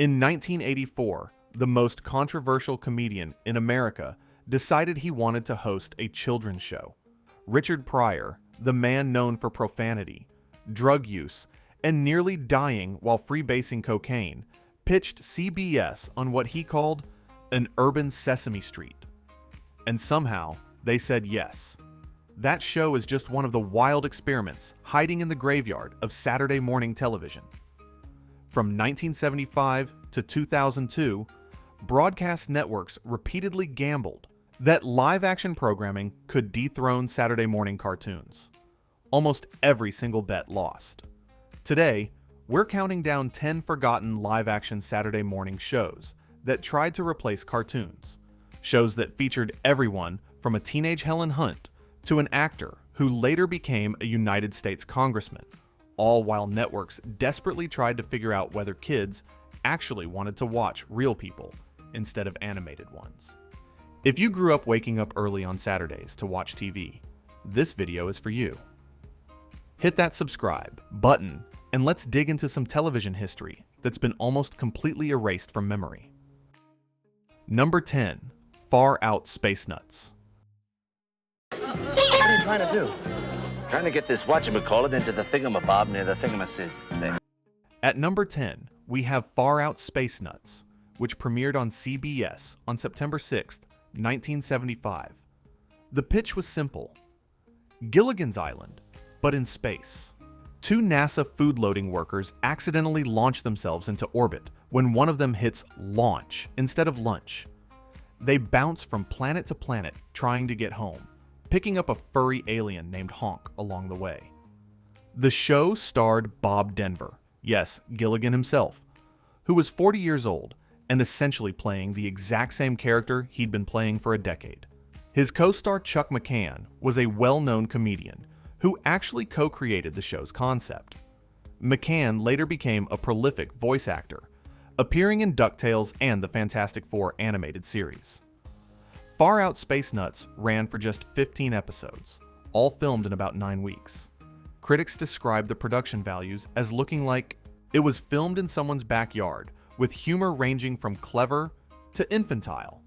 In 1984, the most controversial comedian in America decided he wanted to host a children's show. Richard Pryor, the man known for profanity, drug use, and nearly dying while freebasing cocaine, pitched CBS on what he called an urban Sesame Street. And somehow, they said yes. That show is just one of the wild experiments hiding in the graveyard of Saturday morning television. From 1975 to 2002, broadcast networks repeatedly gambled that live-action programming could dethrone Saturday morning cartoons. Almost every single bet lost. Today, we're counting down 10 forgotten live-action Saturday morning shows that tried to replace cartoons. Shows that featured everyone from a teenage Helen Hunt to an actor who later became a United States Congressman, all while networks desperately tried to figure out whether kids actually wanted to watch real people instead of animated ones. If you grew up waking up early on Saturdays to watch TV, this video is for you. Hit that subscribe button and let's dig into some television history that's been almost completely erased from memory. Number 10. Far Out Space Nuts. What are you trying to do? Trying to get this whatchamacallit into the thingamabob near the thingamasig. At number 10, we have Far Out Space Nuts, which premiered on CBS on September 6, 1975. The pitch was simple. Gilligan's Island, but in space. Two NASA food-loading workers accidentally launch themselves into orbit when one of them hits launch instead of lunch. They bounce from planet to planet trying to get home, picking up a furry alien named Honk along the way. The show starred Bob Denver, yes, Gilligan himself, who was 40 years old and essentially playing the exact same character he'd been playing for a decade. His co-star Chuck McCann was a well-known comedian who actually co-created the show's concept. McCann later became a prolific voice actor, appearing in DuckTales and the Fantastic Four animated series. Far Out Space Nuts ran for just 15 episodes, all filmed in about 9 weeks. Critics described the production values as looking like it was filmed in someone's backyard, with humor ranging from clever to infantile.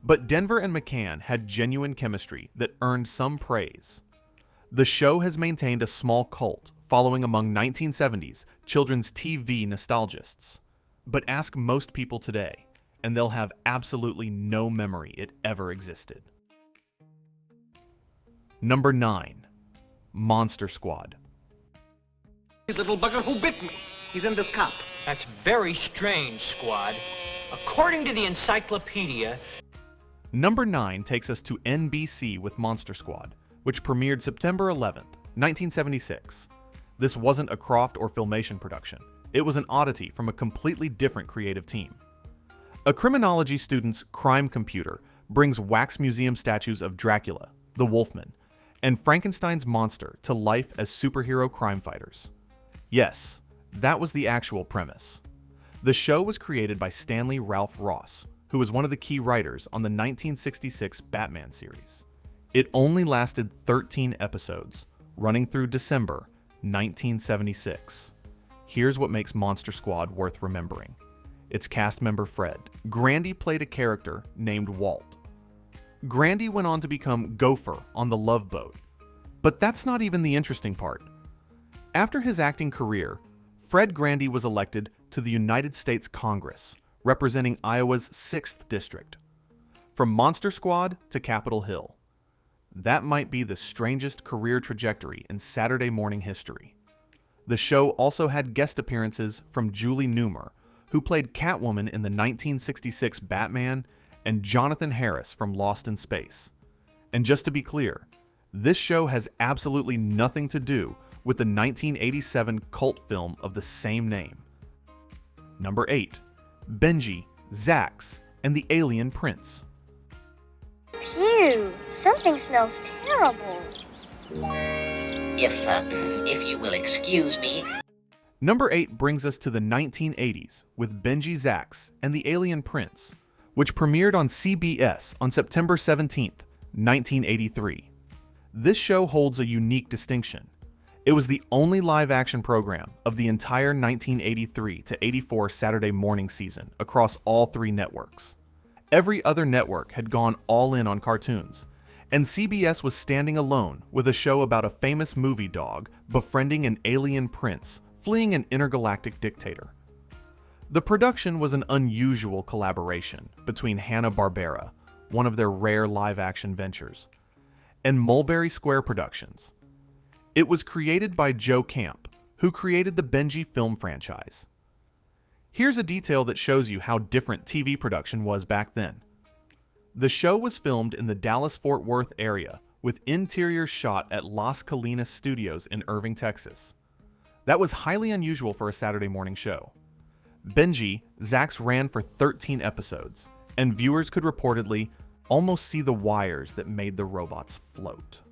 But Denver and McCann had genuine chemistry that earned some praise. The show has maintained a small cult following among 1970s children's TV nostalgists. But ask most people today, and they'll have absolutely no memory it ever existed. Number 9. Monster Squad. The little bugger who bit me. He's in this cup. That's very strange, Squad. According to the encyclopedia... Number 9 takes us to NBC with Monster Squad, which premiered September 11th, 1976. This wasn't a Krofft or Filmation production. It was an oddity from a completely different creative team. A criminology student's crime computer brings wax museum statues of Dracula, the Wolfman, and Frankenstein's monster to life as superhero crime fighters. Yes, that was the actual premise. The show was created by Stanley Ralph Ross, who was one of the key writers on the 1966 Batman series. It only lasted 13 episodes, running through December 1976. Here's what makes Monster Squad worth remembering. Its cast member Fred. Grandy played a character named Walt. Grandy went on to become Gopher on the Love Boat. But that's not even the interesting part. After his acting career, Fred Grandy was elected to the United States Congress, representing Iowa's 6th district. From Monster Squad to Capitol Hill. That might be the strangest career trajectory in Saturday morning history. The show also had guest appearances from Julie Newmar, who played Catwoman in the 1966 Batman, and Jonathan Harris from Lost in Space. And just to be clear, this show has absolutely nothing to do with the 1987 cult film of the same name. Number 8. Benji, Zax, and the Alien Prince. Phew, something smells terrible. If you will excuse me. Number 8 brings us to the 1980s with Benji, Zax, and the Alien Prince, which premiered on CBS on September 17th, 1983. This show holds a unique distinction. It was the only live-action program of the entire 1983 to 84 Saturday morning season across all 3 networks. Every other network had gone all in on cartoons, and CBS was standing alone with a show about a famous movie dog befriending an alien prince fleeing an intergalactic dictator. The production was an unusual collaboration between Hanna-Barbera, one of their rare live-action ventures, and Mulberry Square Productions. It was created by Joe Camp, who created the Benji film franchise. Here's a detail that shows you how different TV production was back then. The show was filmed in the Dallas-Fort Worth area, with interiors shot at Las Colinas Studios in Irving, Texas. That was highly unusual for a Saturday morning show. Benji, Zax ran for 13 episodes, and viewers could reportedly almost see the wires that made the robots float.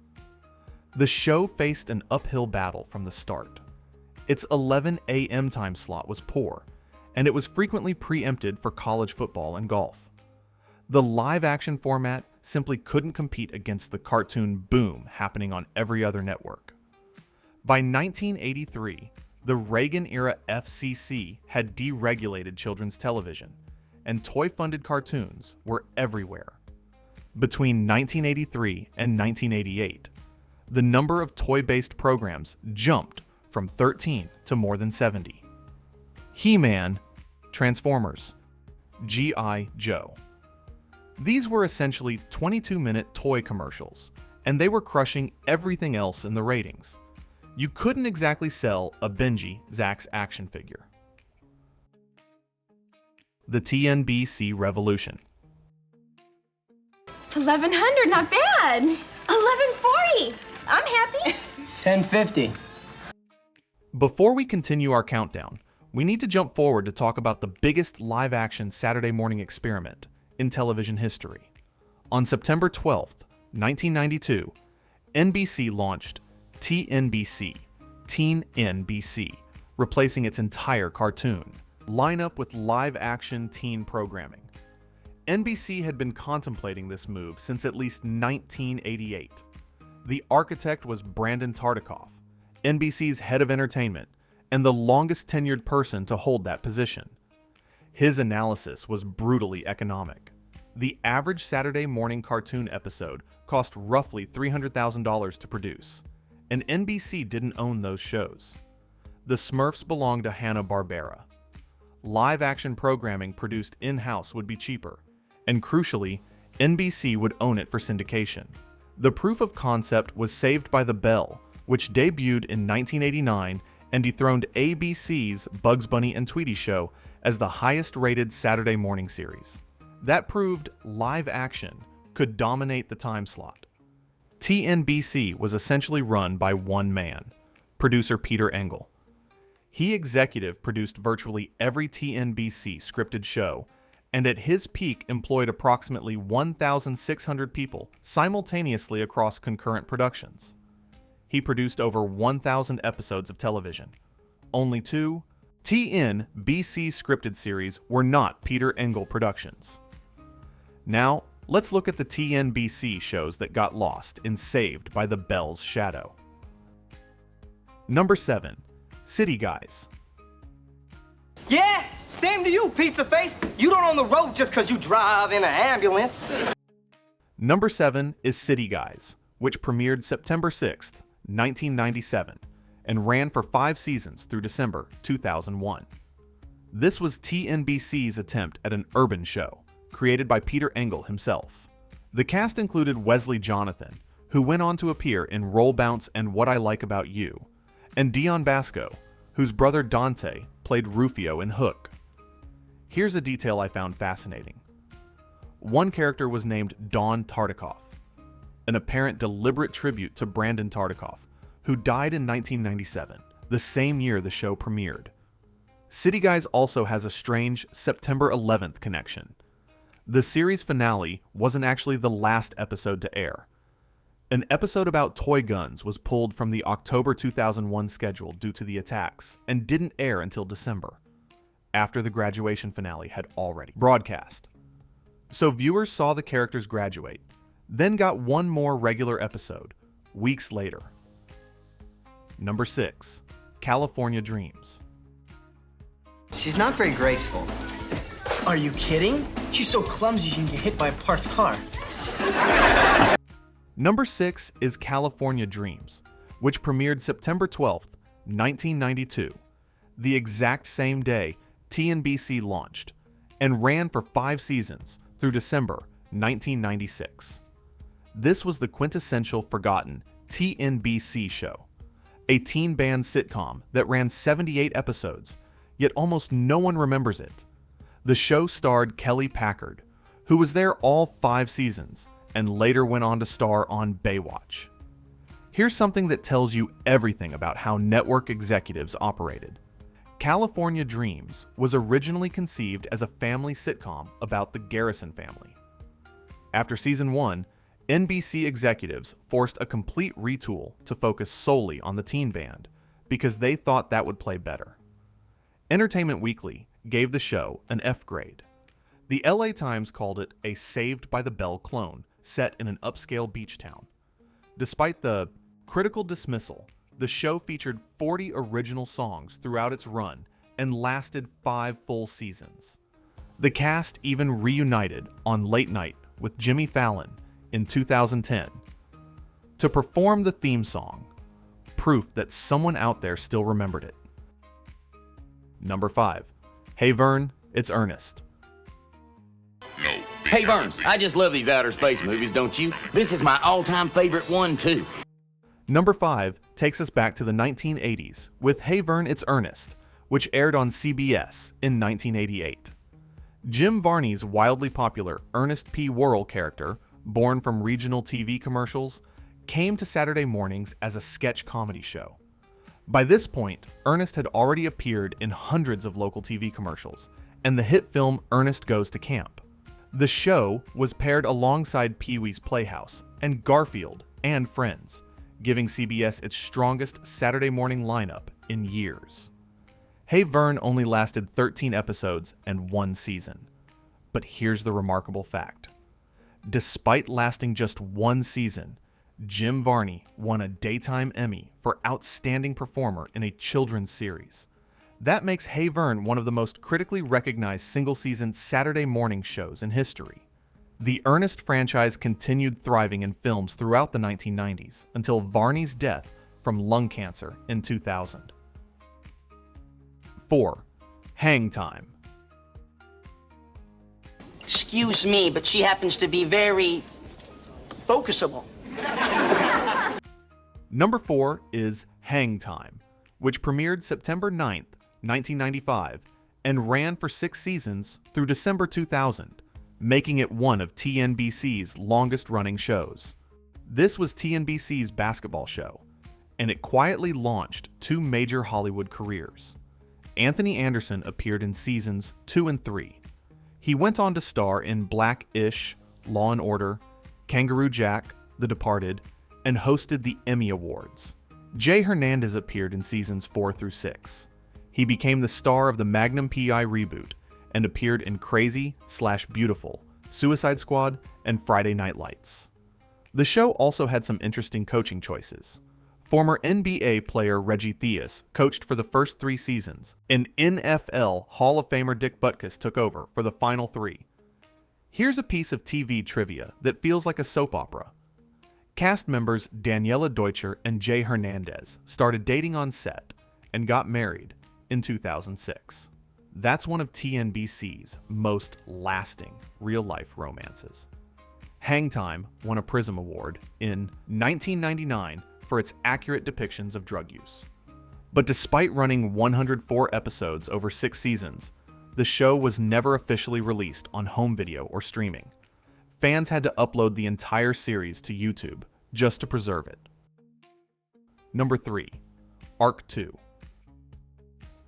The show faced an uphill battle from the start. Its 11 a.m. time slot was poor, and it was frequently preempted for college football and golf. The live-action format simply couldn't compete against the cartoon boom happening on every other network. By 1983, the Reagan-era FCC had deregulated children's television, and toy-funded cartoons were everywhere. Between 1983 and 1988, the number of toy-based programs jumped from 13 to more than 70. He-Man, Transformers, G.I. Joe. These were essentially 22-minute toy commercials, and they were crushing everything else in the ratings. You couldn't exactly sell a Benji Zax action figure. The TNBC Revolution. 1100, not bad. 1140. I'm happy. 1050. Before we continue our countdown, we need to jump forward to talk about the biggest live-action Saturday morning experiment in television history. On September 12th, 1992, NBC launched TNBC, Teen NBC, replacing its entire cartoon lineup with live-action teen programming. NBC had been contemplating this move since at least 1988. The architect was Brandon Tartikoff, NBC's head of entertainment, and the longest tenured person to hold that position. His analysis was brutally economic. The average Saturday morning cartoon episode cost roughly $300,000 to produce, and NBC didn't own those shows. The Smurfs belonged to Hanna-Barbera. Live-action programming produced in-house would be cheaper, and crucially, NBC would own it for syndication. The proof of concept was Saved by the Bell, which debuted in 1989 and dethroned ABC's Bugs Bunny and Tweety show as the highest-rated Saturday morning series. That proved live action could dominate the time slot. TNBC was essentially run by one man, producer Peter Engel. He executive produced virtually every TNBC scripted show, and at his peak employed approximately 1,600 people simultaneously across concurrent productions. He produced over 1,000 episodes of television. Only 2 TNBC scripted series were not Peter Engel productions. Now, let's look at the TNBC shows that got lost in Saved by the Bell's shadow. Number 7. City Guys. Yeah, same to you, pizza face. You don't own the road just because you drive in an ambulance. Number 7 is City Guys, which premiered September 6th, 1997, and ran for 5 seasons through December 2001. This was TNBC's attempt at an urban show, created by Peter Engel himself. The cast included Wesley Jonathan, who went on to appear in Roll Bounce and What I Like About You, and Dion Basco, whose brother Dante played Rufio in Hook. Here's a detail I found fascinating. One character was named Dawn Tartikoff, an apparent deliberate tribute to Brandon Tartikoff, who died in 1997, the same year the show premiered. City Guys also has a strange September 11th connection. The series finale wasn't actually the last episode to air. An episode about toy guns was pulled from the October 2001 schedule due to the attacks and didn't air until December, after the graduation finale had already broadcast. So viewers saw the characters graduate, then got one more regular episode, weeks later. Number 6. California Dreams. She's not very graceful. Are you kidding? She's so clumsy you can get hit by a parked car. Number 6 is California Dreams, which premiered September 12th, 1992, the exact same day TNBC launched, and ran for 5 seasons through December 1996. This was the quintessential forgotten TNBC show, a teen band sitcom that ran 78 episodes, yet almost no one remembers it. The show starred Kelly Packard, who was there all 5 seasons and later went on to star on Baywatch. Here's something that tells you everything about how network executives operated. California Dreams was originally conceived as a family sitcom about the Garrison family. After season 1, NBC executives forced a complete retool to focus solely on the teen band because they thought that would play better. Entertainment Weekly gave the show an F grade. The LA Times called it a Saved by the Bell clone set in an upscale beach town. Despite the critical dismissal, the show featured 40 original songs throughout its run and lasted 5 full seasons. The cast even reunited on Late Night with Jimmy Fallon in 2010 to perform the theme song, proof that someone out there still remembered it. Number 5. Hey Vern, it's Ernest. Hey Vern, I just love these outer space movies, don't you? This is my all-time favorite one, too. Number 5 takes us back to the 1980s with Hey Vern, it's Ernest, which aired on CBS in 1988. Jim Varney's wildly popular Ernest P. Worrell character, born from regional TV commercials, came to Saturday mornings as a sketch comedy show. By this point, Ernest had already appeared in hundreds of local TV commercials and the hit film Ernest Goes to Camp. The show was paired alongside Pee-wee's Playhouse and Garfield and Friends, giving CBS its strongest Saturday morning lineup in years. Hey Vern only lasted 13 episodes and 1 season. But here's the remarkable fact. Despite lasting just 1 season, Jim Varney won a Daytime Emmy for Outstanding Performer in a children's series. That makes Hey Vern one of the most critically recognized single-season Saturday morning shows in history. The Ernest franchise continued thriving in films throughout the 1990s until Varney's death from lung cancer in 2000. 4. Hang Time. Excuse me, but she happens to be very focusable. Number 4 is Hang Time, which premiered September 9th, 1995, and ran for 6 seasons through December 2000, making it one of TNBC's longest-running shows. This was TNBC's basketball show, and it quietly launched 2 major Hollywood careers. Anthony Anderson appeared in seasons 2 and 3. He went on to star in Black-ish, Law & Order, Kangaroo Jack, The Departed, and hosted the Emmy Awards. Jay Hernandez appeared in seasons 4 through 6. He became the star of the Magnum P.I. reboot and appeared in Crazy/Beautiful, Suicide Squad, and Friday Night Lights. The show also had some interesting coaching choices. Former NBA player Reggie Theus coached for the first 3 seasons, and NFL Hall of Famer Dick Butkus took over for the final 3. Here's a piece of TV trivia that feels like a soap opera. Cast members Daniela Deutscher and Jay Hernandez started dating on set and got married in 2006. That's one of TNBC's most lasting real-life romances. Hang Time won a Prism Award in 1999 for its accurate depictions of drug use. But despite running 104 episodes over 6 seasons, the show was never officially released on home video or streaming. Fans had to upload the entire series to YouTube just to preserve it. Number 3. Ark II.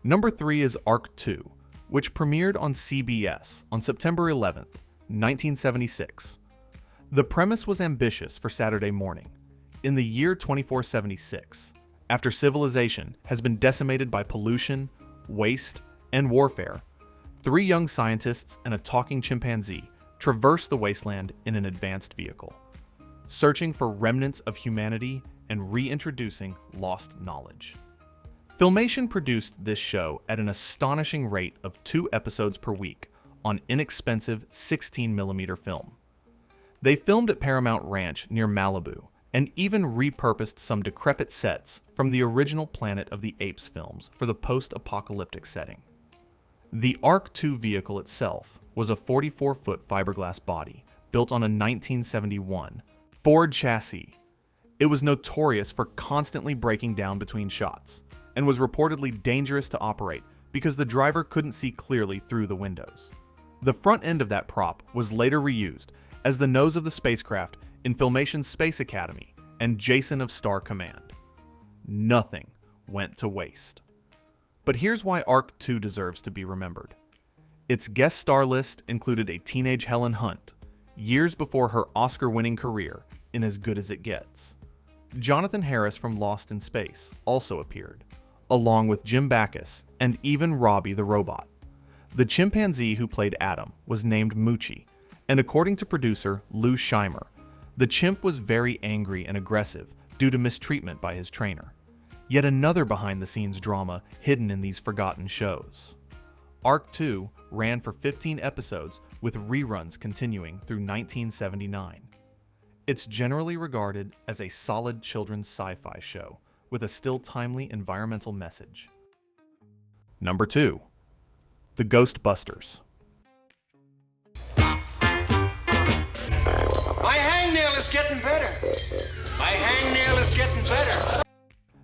Number 3 is Ark II, which premiered on CBS on September 11th, 1976. The premise was ambitious for Saturday morning. In the year 2476, after civilization has been decimated by pollution, waste, and warfare, 3 young scientists and a talking chimpanzee traverse the wasteland in an advanced vehicle. Searching for remnants of humanity and reintroducing lost knowledge. Filmation produced this show at an astonishing rate of 2 episodes per week on inexpensive 16mm film. They filmed at Paramount Ranch near Malibu and even repurposed some decrepit sets from the original Planet of the Apes films for the post-apocalyptic setting. The Ark II vehicle itself was a 44-foot fiberglass body built on a 1971 Ford chassis. It was notorious for constantly breaking down between shots and was reportedly dangerous to operate because the driver couldn't see clearly through the windows. The front end of that prop was later reused as the nose of the spacecraft in Filmation's Space Academy and Jason of Star Command. Nothing went to waste. But here's why Ark II deserves to be remembered. Its guest star list included a teenage Helen Hunt, years before her Oscar-winning career in As Good as It Gets. Jonathan Harris from Lost in Space also appeared, along with Jim Backus and even Robbie the Robot. The chimpanzee who played Adam was named Moochie, and according to producer Lou Scheimer, the chimp was very angry and aggressive due to mistreatment by his trainer. Yet another behind-the-scenes drama hidden in these forgotten shows. Ark II ran for 15 episodes with reruns continuing through 1979. It's generally regarded as a solid children's sci-fi show with a still timely environmental message. Number 2. The Ghostbusters. My hangnail is getting better. My hangnail is getting better.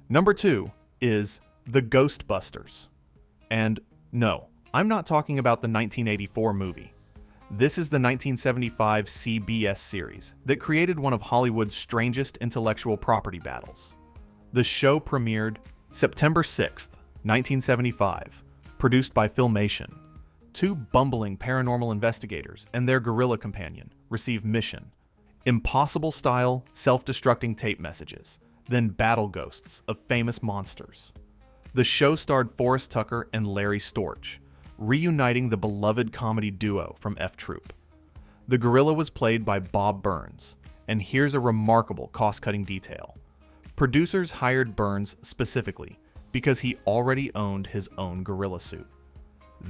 Number 2 is The Ghostbusters. And no, I'm not talking about the 1984 movie. This is the 1975 CBS series that created one of Hollywood's strangest intellectual property battles. The show premiered September 6th, 1975, produced by Filmation. 2 bumbling paranormal investigators and their gorilla companion receive mission: impossible-style, self-destructing tape messages, then battle ghosts of famous monsters. The show starred Forrest Tucker and Larry Storch, reuniting the beloved comedy duo from F Troop. The gorilla was played by Bob Burns, and here's a remarkable cost-cutting detail. Producers hired Burns specifically because he already owned his own gorilla suit.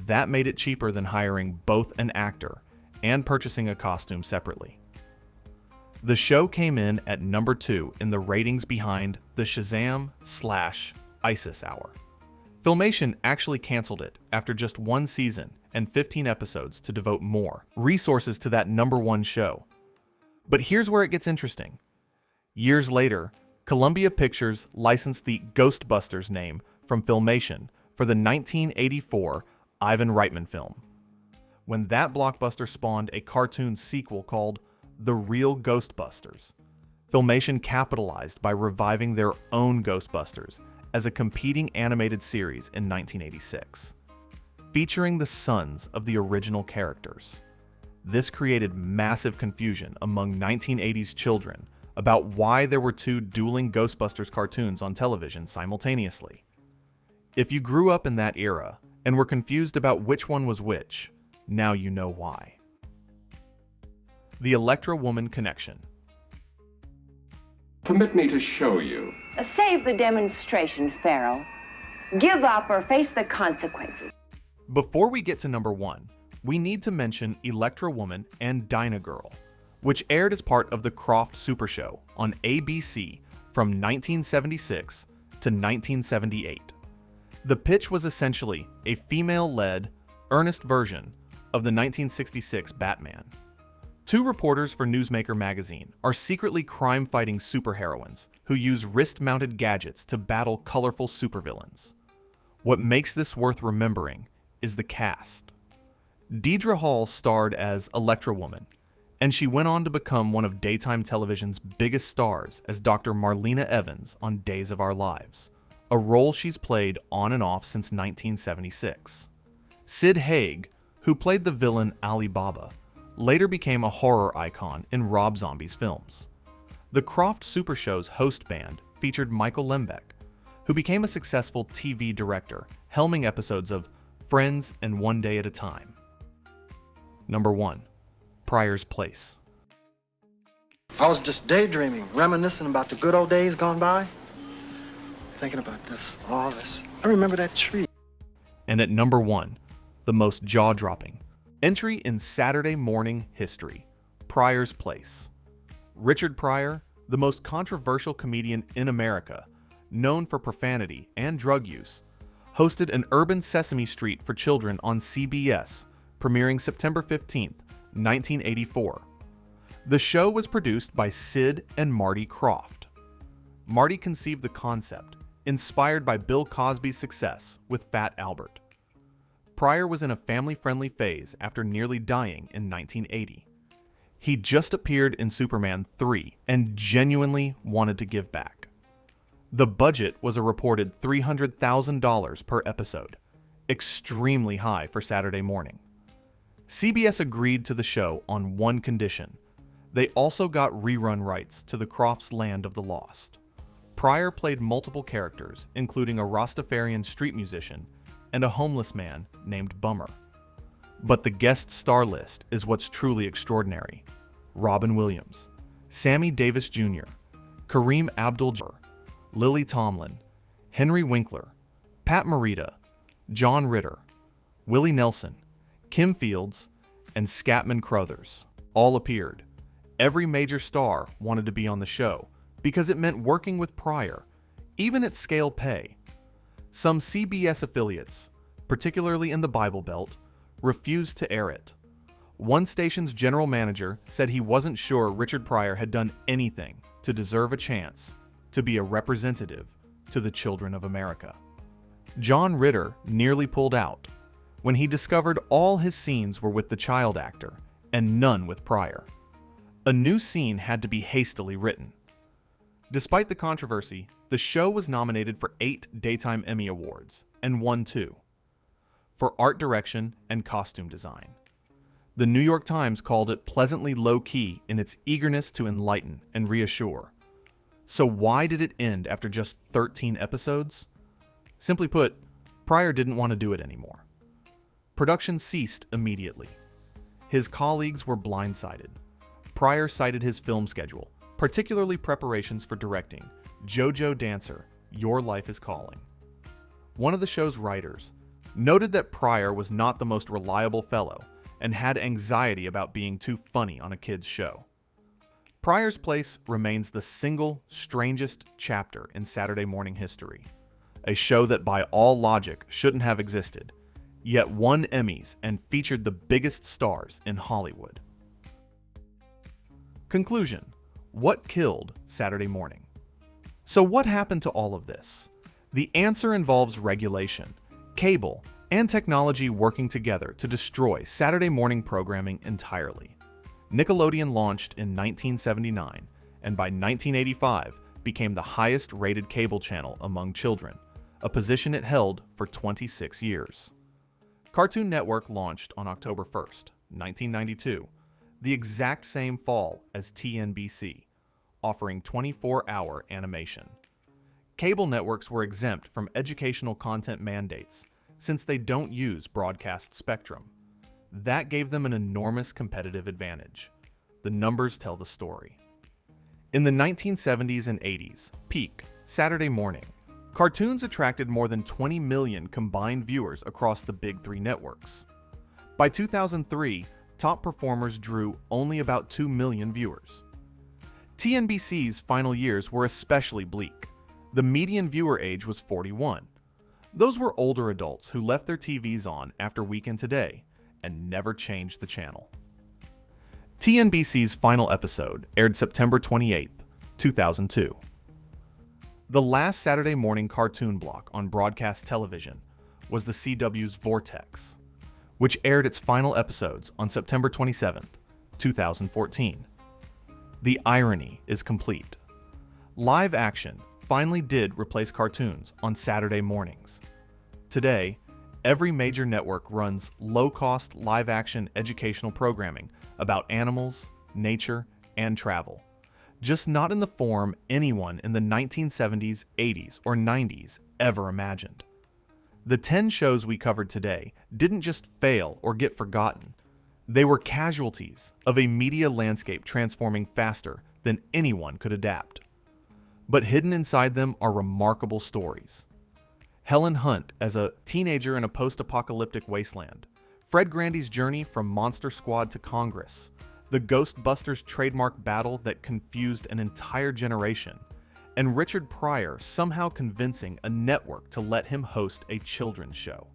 That made it cheaper than hiring both an actor and purchasing a costume separately. The show came in at number 2 in the ratings behind the Shazam/ISIS Hour. Filmation actually canceled it after just 1 season and 15 episodes to devote more resources to that number 1 show. But here's where it gets interesting. Years later, Columbia Pictures licensed the Ghostbusters name from Filmation for the 1984 Ivan Reitman film. When that blockbuster spawned a cartoon sequel called The Real Ghostbusters, Filmation capitalized by reviving their own Ghostbusters as a competing animated series in 1986, featuring the sons of the original characters. This created massive confusion among 1980s children about why there were 2 dueling Ghostbusters cartoons on television simultaneously. If you grew up in that era and were confused about which one was which, now you know why. The Electra Woman Connection. Permit me to show you. Save the demonstration, Pharaoh. Give up or face the consequences. Before we get to number 1, we need to mention Electra Woman and Dyna Girl, which aired as part of the Krofft Super Show on ABC from 1976 to 1978. The pitch was essentially a female-led, Ernest version of the 1966 Batman. 2 reporters for Newsmaker magazine are secretly crime-fighting superheroines who use wrist-mounted gadgets to battle colorful supervillains. What makes this worth remembering is the cast. Deidre Hall starred as Electra Woman, and she went on to become one of daytime television's biggest stars as Dr. Marlena Evans on Days of Our Lives, a role she's played on and off since 1976. Sid Haig, who played the villain Ali Baba, later became a horror icon in Rob Zombie's films. The Krofft Super Show's host band featured Michael Lembeck, who became a successful TV director, helming episodes of Friends and One Day at a Time. Number 1. Pryor's Place. I was just daydreaming, reminiscing about the good old days gone by. Thinking about all this. I remember that tree. And at number 1, the most jaw-dropping entry in Saturday morning history, Pryor's Place. Richard Pryor, the most controversial comedian in America, known for profanity and drug use, hosted an urban Sesame Street for children on CBS, premiering September 15th, 1984. The show was produced by Sid and Marty Krofft. Marty conceived the concept, inspired by Bill Cosby's success with Fat Albert. Pryor was in a family-friendly phase after nearly dying in 1980. He just appeared in Superman 3 and genuinely wanted to give back. The budget was a reported $300,000 per episode, extremely high for Saturday morning. CBS agreed to the show on one condition. They also got rerun rights to the Kroffts' Land of the Lost. Pryor played multiple characters, including a Rastafarian street musician and a homeless man named Bummer. But the guest star list is what's truly extraordinary. Robin Williams, Sammy Davis Jr., Kareem Abdul-Jabbar, Lily Tomlin, Henry Winkler, Pat Morita, John Ritter, Willie Nelson, Kim Fields, and Scatman Crothers all appeared. Every major star wanted to be on the show because it meant working with Pryor, even at scale pay. Some CBS affiliates, particularly in the Bible Belt, refused to air it. One station's general manager said he wasn't sure Richard Pryor had done anything to deserve a chance to be a representative to the children of America. John Ritter nearly pulled out when he discovered all his scenes were with the child actor and none with Pryor. A new scene had to be hastily written. Despite the controversy, the show was nominated for 8 Daytime Emmy Awards and won 2 for art direction and costume design. The New York Times called it pleasantly low-key in its eagerness to enlighten and reassure. So why did it end after just 13 episodes? Simply put, Pryor didn't want to do it anymore. Production ceased immediately. His colleagues were blindsided. Pryor cited his film schedule, particularly preparations for directing JoJo Dancer, Your Life is Calling. One of the show's writers noted that Pryor was not the most reliable fellow and had anxiety about being too funny on a kid's show. Pryor's Place remains the single strangest chapter in Saturday morning history, a show that by all logic shouldn't have existed, yet won Emmys and featured the biggest stars in Hollywood. Conclusion: what killed Saturday morning? So what happened to all of this? The answer involves regulation, cable, and technology working together to destroy Saturday morning programming entirely. Nickelodeon launched in 1979, and by 1985 became the highest-rated cable channel among children, a position it held for 26 years. Cartoon Network launched on October 1st, 1992, the exact same fall as TNBC, offering 24-hour animation. Cable networks were exempt from educational content mandates since they don't use broadcast spectrum. That gave them an enormous competitive advantage. The numbers tell the story. In the 1970s and 80s, peak Saturday morning, cartoons attracted more than 20 million combined viewers across the big 3 networks. By 2003, top performers drew only about 2 million viewers. TNBC's final years were especially bleak. The median viewer age was 41. Those were older adults who left their TVs on after Weekend Today and never changed the channel. TNBC's final episode aired September 28, 2002. The last Saturday morning cartoon block on broadcast television was the CW's Vortex, which aired its final episodes on September 27, 2014. The irony is complete. Live action finally did replace cartoons on Saturday mornings. Today, every major network runs low-cost live-action educational programming about animals, nature, and travel, just not in the form anyone in the 1970s, 80s, or 90s ever imagined. The 10 shows we covered today didn't just fail or get forgotten. They were casualties of a media landscape transforming faster than anyone could adapt. But hidden inside them are remarkable stories. Helen Hunt as a teenager in a post-apocalyptic wasteland, Fred Grandy's journey from Monster Squad to Congress, the Ghostbusters trademark battle that confused an entire generation, and Richard Pryor somehow convincing a network to let him host a children's show.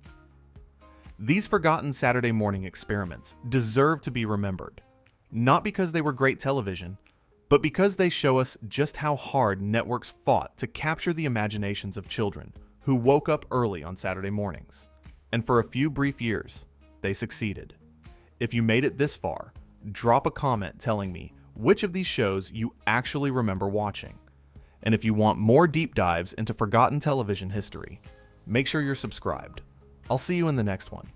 These forgotten Saturday morning experiments deserve to be remembered, not because they were great television, but because they show us just how hard networks fought to capture the imaginations of children who woke up early on Saturday mornings. And for a few brief years, they succeeded. If you made it this far, drop a comment telling me which of these shows you actually remember watching. And if you want more deep dives into forgotten television history, make sure you're subscribed. I'll see you in the next one.